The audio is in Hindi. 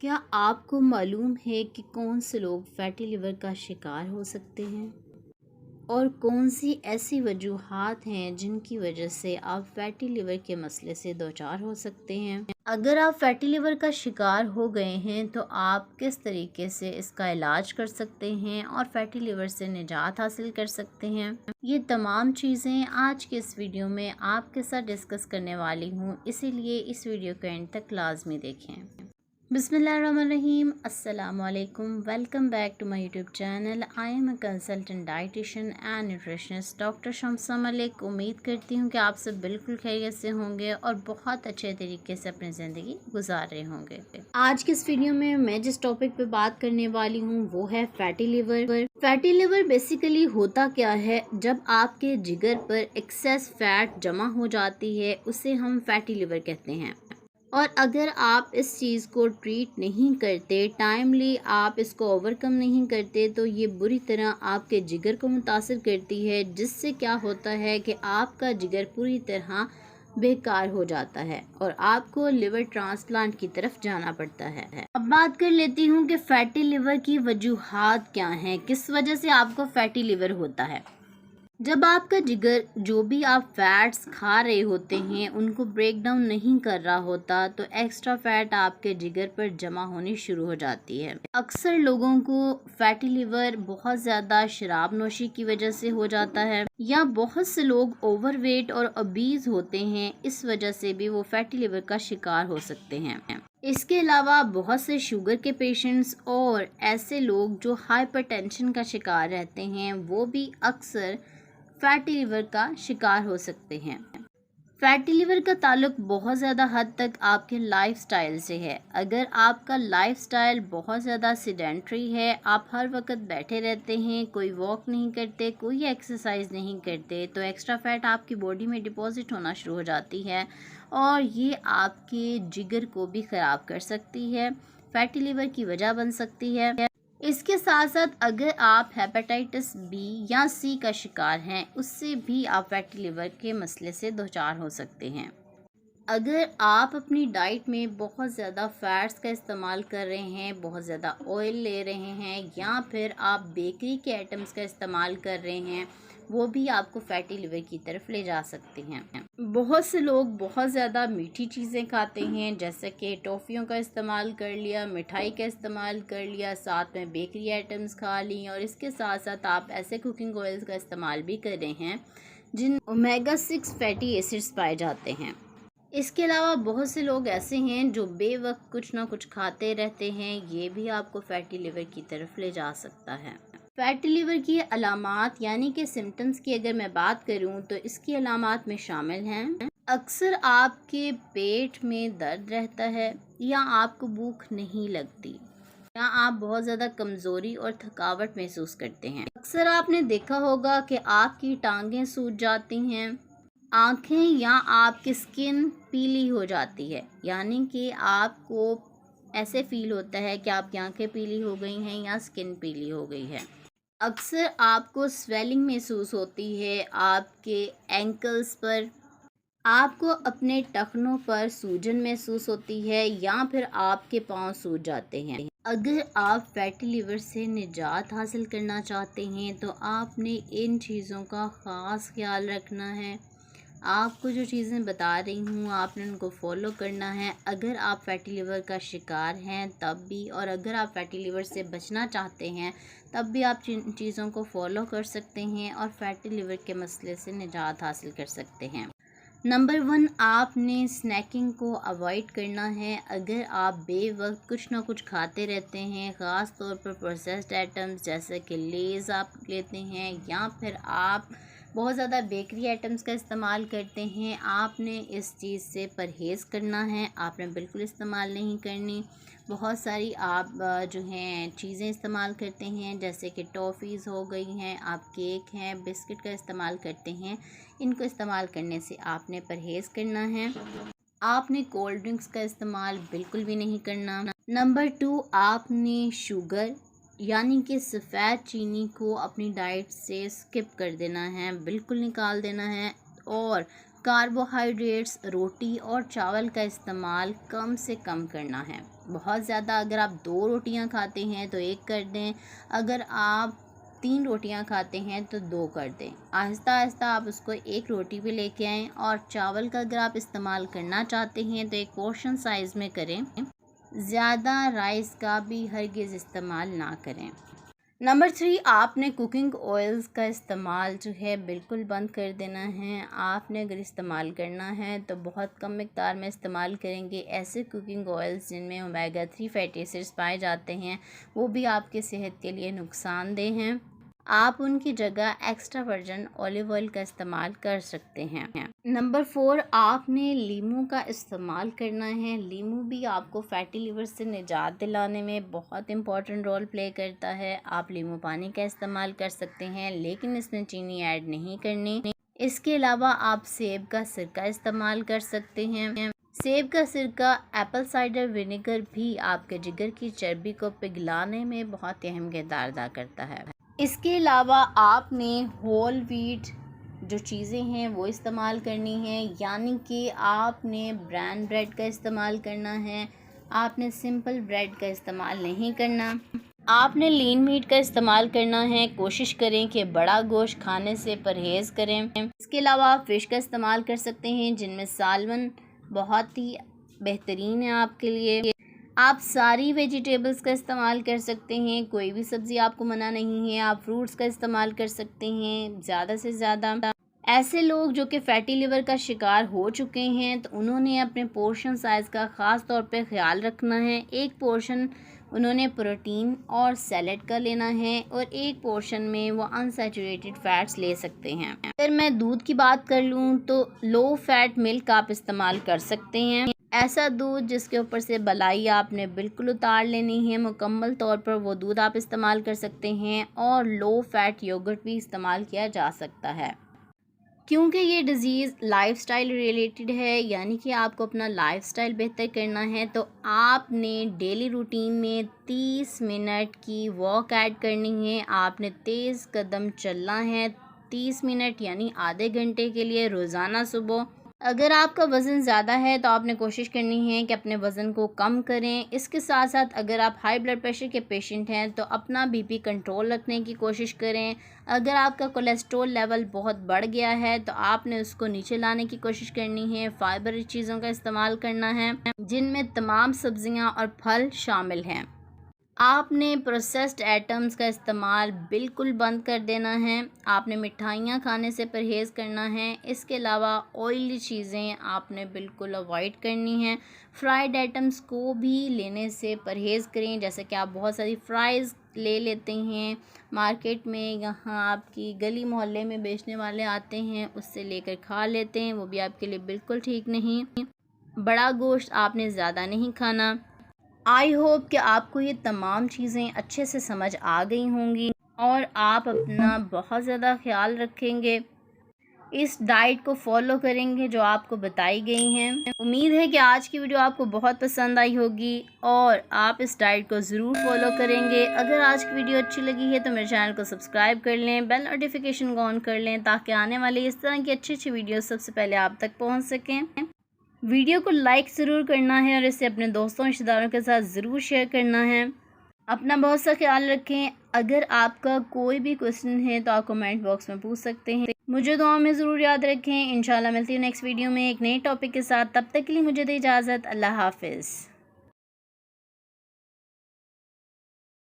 क्या आपको मालूम है कि कौन से लोग फैटी लिवर का शिकार हो सकते हैं और कौन सी ऐसी वजूहात हैं जिनकी वजह से आप फैटी लिवर के मसले से दोचार हो सकते हैं। अगर आप फैटी लिवर का शिकार हो गए हैं तो आप किस तरीके से इसका इलाज कर सकते हैं और फैटी लिवर से निजात हासिल कर सकते हैं, ये तमाम चीज़ें आज के इस वीडियो में आपके साथ डिस्कस करने वाली हूँ, इसीलिए इस वीडियो को एंड तक लाजमी देखें। बिस्मिल्लाहिर्रहमानिर्रहीम, अस्सलाम वालेकुम। Welcome back to my YouTube channel. I am a consultant dietitian and nutritionist doctor Shamsa Malik. उम्मीद करती हूँ कि आप सब बिल्कुल खैरियत से होंगे और बहुत अच्छे तरीके से अपनी ज़िंदगी गुजार रहे होंगे। आज के इस वीडियो में मैं जिस टॉपिक पे बात करने वाली हूँ वो है fatty liver. Fatty liver basically होता क्या है, जब आपके जिगर पर एक्सेस फैट जमा हो जाती है उसे हम फैटी लिवर कहते हैं। और अगर आप इस चीज़ को ट्रीट नहीं करते, टाइमली आप इसको ओवरकम नहीं करते, तो ये बुरी तरह आपके जिगर को मुतासिर करती है, जिससे क्या होता है कि आपका जिगर पूरी तरह बेकार हो जाता है और आपको लिवर ट्रांसप्लांट की तरफ जाना पड़ता है। अब बात कर लेती हूँ कि फैटी लिवर की वजूहात क्या हैं, किस वजह से आपको फैटी लिवर होता है। जब आपका जिगर जो भी आप फैट्स खा रहे होते हैं उनको ब्रेक डाउन नहीं कर रहा होता, तो एक्स्ट्रा फैट आपके जिगर पर जमा होनी शुरू हो जाती है। अक्सर लोगों को फैटी लिवर बहुत ज़्यादा शराब नोशी की वजह से हो जाता है, या बहुत से लोग ओवरवेट और ओबीज होते हैं, इस वजह से भी वो फैटी लिवर का शिकार हो सकते हैं। इसके अलावा बहुत से शुगर के पेशेंट्स और ऐसे लोग जो हाइपरटेंशन का शिकार रहते हैं वो भी अक्सर फैटी लिवर का शिकार हो सकते हैं। फैटी लिवर का ताल्लुक बहुत ज़्यादा हद तक आपके लाइफस्टाइल से है। अगर आपका लाइफस्टाइल बहुत ज़्यादा सीडेंट्री है, आप हर वक्त बैठे रहते हैं, कोई वॉक नहीं करते, कोई एक्सरसाइज नहीं करते, तो एक्स्ट्रा फैट आपकी बॉडी में डिपॉजिट होना शुरू हो जाती है और ये आपके जिगर को भी ख़राब कर सकती है, फैटी लिवर की वजह बन सकती है। इसके साथ साथ अगर आप हेपेटाइटिस बी या सी का शिकार हैं, उससे भी आप फैटी लिवर के मसले से दोचार हो सकते हैं। अगर आप अपनी डाइट में बहुत ज़्यादा फैट्स का इस्तेमाल कर रहे हैं, बहुत ज़्यादा ऑयल ले रहे हैं, या फिर आप बेकरी के आइटम्स का इस्तेमाल कर रहे हैं, वो भी आपको फैटी लिवर की तरफ ले जा सकते हैं। बहुत से लोग बहुत ज़्यादा मीठी चीज़ें खाते हैं, जैसे कि टॉफ़ियों का इस्तेमाल कर लिया, मिठाई का इस्तेमाल कर लिया, साथ में बेकरी आइटम्स खा ली, और इसके साथ साथ आप ऐसे कुकिंग ऑयल्स का इस्तेमाल भी कर रहे हैं जिन ओमेगा 6 फैटी एसिड्स पाए जाते हैं। इसके अलावा बहुत से लोग ऐसे हैं जो बेवक्त कुछ ना कुछ खाते रहते हैं, ये भी आपको फैटी लिवर की तरफ ले जा सकता है। फैटी लिवर की अलामात यानी कि सिम्टम्स की अगर मैं बात करूं तो इसकी अलामात में शामिल हैं, अक्सर आपके पेट में दर्द रहता है, या आपको भूख नहीं लगती, या आप बहुत ज़्यादा कमज़ोरी और थकावट महसूस करते हैं। अक्सर आपने देखा होगा कि आपकी टांगें सूज जाती हैं, आँखें या आपकी स्किन पीली हो जाती है, यानी कि आपको ऐसे फील होता है कि आपकी आँखें पीली हो गई हैं या स्किन पीली हो गई है। अक्सर आपको स्वेलिंग महसूस होती है आपके एंकल्स पर, आपको अपने टखनों पर सूजन महसूस होती है, या फिर आपके पाँव सूज जाते हैं। अगर आप फैटी लिवर से निजात हासिल करना चाहते हैं तो आपने इन चीज़ों का ख़ास ख्याल रखना है। आपको जो चीज़ें बता रही हूँ आपने उनको फॉलो करना है। अगर आप फैटी लिवर का शिकार हैं तब भी, और अगर आप फैटी लिवर से बचना चाहते हैं तब भी आप जिन चीज़ों को फॉलो कर सकते हैं और फैटी लिवर के मसले से निजात हासिल कर सकते हैं। नंबर 1, आपने स्नैकिंग को अवॉइड करना है। अगर आप बेवक्त कुछ ना कुछ खाते रहते हैं, ख़ास तौर पर प्रोसेस्ड आइटम्स जैसे कि लेज़ आप लेते हैं, या फिर आप बहुत ज़्यादा बेकरी आइटम्स का इस्तेमाल करते हैं, आपने इस चीज़ से परहेज़ करना है, आपने बिल्कुल इस्तेमाल नहीं करनी। बहुत सारी आप जो हैं चीज़ें इस्तेमाल करते हैं, जैसे कि टॉफ़ीज़ हो गई हैं, आप केक हैं, बिस्किट का इस्तेमाल करते हैं, इनको इस्तेमाल करने से आपने परहेज़ करना है। आपने कोल्ड ड्रिंक्स का इस्तेमाल बिल्कुल भी नहीं करना। नंबर 2, आपने शुगर यानी कि सफ़ेद चीनी को अपनी डाइट से स्किप कर देना है, बिल्कुल निकाल देना है, और कार्बोहाइड्रेट्स रोटी और चावल का इस्तेमाल कम से कम करना है। बहुत ज़्यादा अगर आप 2 रोटियां खाते हैं तो 1 कर दें, अगर आप 3 रोटियां खाते हैं तो 2 कर दें। आहिस्ता आहिस्ता आप उसको 1 रोटी पे लेके आएँ। और चावल का अगर आप इस्तेमाल करना चाहते हैं तो एक पोर्शन साइज़ में करें, ज़्यादा राइस का भी हरगिज़ इस्तेमाल ना करें। नंबर 3, आपने कुकिंग ऑयल्स का इस्तेमाल जो है बिल्कुल बंद कर देना है। आपने अगर इस्तेमाल करना है तो बहुत कम मिक़दार में इस्तेमाल करेंगे। ऐसे कुकिंग ऑयल्स जिनमें ओमेगा 3 फैटी एसिड्स पाए जाते हैं वो भी आपके सेहत के लिए नुकसानदेह हैं। आप उनकी जगह एक्स्ट्रा वर्जिन ऑलिव ऑयल का इस्तेमाल कर सकते हैं। नंबर 4, आपने लीमू का इस्तेमाल करना है। लीमू भी आपको फैटी लिवर से निजात दिलाने में बहुत इम्पॉर्टेंट रोल प्ले करता है। आप लीमू पानी का इस्तेमाल कर सकते हैं, लेकिन इसमें चीनी ऐड नहीं करनी। इसके अलावा आप सेब का सिरका इस्तेमाल कर सकते हैं। सेब का सिरका, एप्पल साइडर विनेगर भी आपके जिगर की चर्बी को पिघलाने में बहुत अहम किरदार अदा करता है। इसके अलावा आपने होल व्हीट जो चीज़ें हैं वो इस्तेमाल करनी है, यानी कि आपने ब्राउन ब्रेड का इस्तेमाल करना है। आपने सिंपल ब्रेड का इस्तेमाल नहीं करना। आपने लीन मीट का इस्तेमाल करना है। कोशिश करें कि बड़ा गोश्त खाने से परहेज़ करें। इसके अलावा आप फ़िश का इस्तेमाल कर सकते हैं, जिनमें सालमन बहुत ही बेहतरीन है आपके लिए। आप सारी वेजिटेबल्स का इस्तेमाल कर सकते हैं, कोई भी सब्ज़ी आपको मना नहीं है। आप फ्रूट्स का इस्तेमाल कर सकते हैं ज़्यादा से ज़्यादा। ऐसे लोग जो कि फ़ैटी लिवर का शिकार हो चुके हैं तो उन्होंने अपने पोर्शन साइज़ का ख़ास तौर पे ख़्याल रखना है। 1 पोर्शन उन्होंने प्रोटीन और सैलेड का लेना है और 1 पोर्शन में वो अनसैचुरेटेड फ़ैट्स ले सकते हैं। अगर मैं दूध की बात कर लूँ तो लो फैट मिल्क आप इस्तेमाल कर सकते हैं। ऐसा दूध जिसके ऊपर से बलाई आपने बिल्कुल उतार लेनी है, मुकम्मल तौर पर वो दूध आप इस्तेमाल कर सकते हैं। और लो फैट योगर्ट भी इस्तेमाल किया जा सकता है, क्योंकि ये डिज़ीज़ लाइफ़स्टाइल रिलेटेड है, यानी कि आपको अपना लाइफ़स्टाइल बेहतर करना है तो आपने डेली रूटीन में 30 मिनट की वॉक ऐड करनी है। आपने तेज़ कदम चलना है 30 मिनट यानी आधे घंटे के लिए रोज़ाना सुबह। अगर आपका वज़न ज़्यादा है तो आपने कोशिश करनी है कि अपने वज़न को कम करें। इसके साथ साथ अगर आप हाई ब्लड प्रेशर के पेशेंट हैं तो अपना बीपी कंट्रोल रखने की कोशिश करें। अगर आपका कोलेस्ट्रॉल लेवल बहुत बढ़ गया है तो आपने उसको नीचे लाने की कोशिश करनी है। फाइबर रिच चीज़ों का इस्तेमाल करना है, जिनमें तमाम सब्ज़ियाँ और फल शामिल हैं। आपने प्रोसेस्ड आइटम्स का इस्तेमाल बिल्कुल बंद कर देना है। आपने मिठाइयाँ खाने से परहेज़ करना है। इसके अलावा ऑयली चीज़ें आपने बिल्कुल अवॉइड करनी हैं। फ्राइड आइटम्स को भी लेने से परहेज़ करें, जैसे कि आप बहुत सारी फ्राइज़ ले लेते हैं मार्केट में, यहाँ आपकी गली मोहल्ले में बेचने वाले आते हैं, उससे लेकर खा लेते हैं, वो भी आपके लिए बिल्कुल ठीक नहीं। बड़ा गोश्त आपने ज़्यादा नहीं खाना। आई होप कि आपको ये तमाम चीज़ें अच्छे से समझ आ गई होंगी और आप अपना बहुत ज़्यादा ख्याल रखेंगे, इस डाइट को फॉलो करेंगे जो आपको बताई गई हैं। उम्मीद है कि आज की वीडियो आपको बहुत पसंद आई होगी और आप इस डाइट को ज़रूर फॉलो करेंगे। अगर आज की वीडियो अच्छी लगी है तो मेरे चैनल को सब्सक्राइब कर लें, बेल नोटिफिकेशन को ऑन कर लें, ताकि आने वाली इस तरह की अच्छी अच्छी वीडियो सबसे पहले आप तक पहुँच सकें। वीडियो को लाइक ज़रूर करना है और इसे अपने दोस्तों रिश्तेदारों के साथ ज़रूर शेयर करना है। अपना बहुत सा ख्याल रखें। अगर आपका कोई भी क्वेश्चन है तो आप कमेंट बॉक्स में पूछ सकते हैं। मुझे दुआ में ज़रूर याद रखें। इंशाल्लाह मिलती हूँ नेक्स्ट वीडियो में एक नए टॉपिक के साथ। तब तक के लिए मुझे दे इजाज़त। अल्लाह हाफ़िज़।